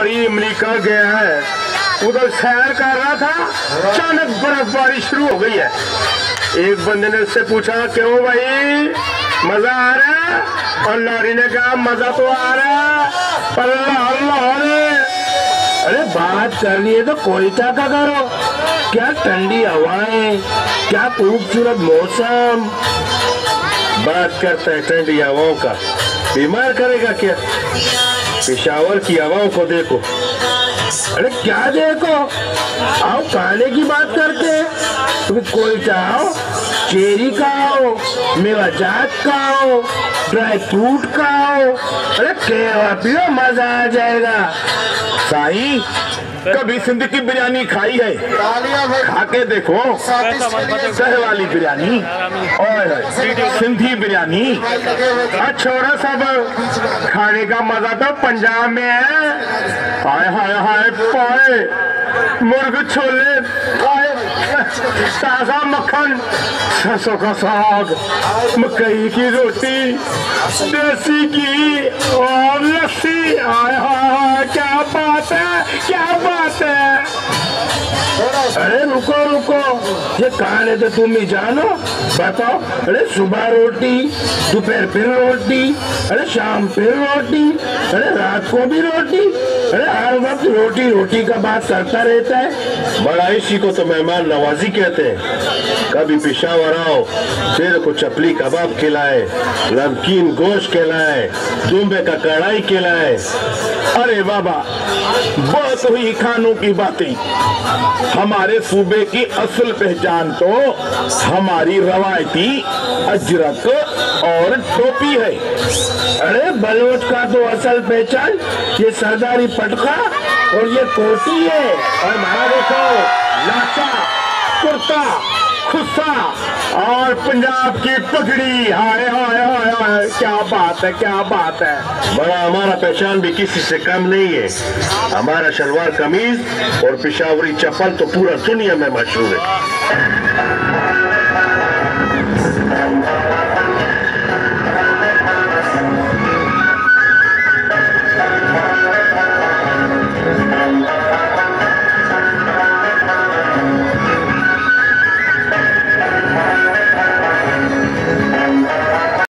बारी अमेरिका गया है, उधर सैर कर रहा था, अचानक बर्फबारी शुरू हो गई है। एक बंदे ने उससे पूछा क्यों भाई मजा आ रहा है? और लॉरी ने कहा मजा तो आ रहा है पर अरे बात करनी है तो कोयटा का करो। क्या ठंडी हवाएं, क्या खूबसूरत मौसम। बात करता है ठंडी हवाओं का, बीमार करेगा क्या? पेशावर की हवाओं को देखो। अरे क्या देखो, आओ खाने की बात करते हैं। तुम कोई चाहो चेरी खाओ, मेवा जात खाओ, ड्राई फ्रूट खाओ, अरे केवा पियो, मजा आ जाएगा। साई कभी सिंध की बिरयानी खाई है? खा के देखो, शहर वाली बिरयानी और सिंधी बिरयानी। छोड़ा सब, खाने का मजा तो पंजाब में है। हाय हाय हाय पाए, मुर्ग छोले, ताजा मक्खन, सरसों का साग, मकई की रोटी, देसी घी और लस्सी। हाय हाय क्या बात है, क्या बात है। अरे रुको रुको, ये खाने तो तुम ही जानो, बताओ। अरे सुबह रोटी, दोपहर फिर रोटी, अरे शाम फिर रोटी, अरे रात को भी रोटी, अरे हर वक्त रोटी रोटी का बात करता रहता है। बड़ा इसी को तो मेहमान नवाजी कहते हैं। कभी पेशावर आओ, शेर को चपली कबाब खिलाए, नमकीन गोश्त खिलाए, दुम्बे का कढ़ाई खिलाए। अरे बाबा, बहुत हुई खानों की बातें। हमारे सूबे की असल पहचान तो हमारी रवायती अजरक और टोपी है। अरे बलोच का तो असल पहचान ये सरदारी पटका और ये कोटी है। और हमारा देखो लाचा, कुर्ता, खुस्सा और पंजाब की पगड़ी। हाय हाय हाय हाय, क्या बात है, क्या बात है। बड़ा हमारा पहचान भी किसी से कम नहीं है। हमारा शलवार कमीज और पेशावरी चप्पल तो पूरा दुनिया में मशहूर है।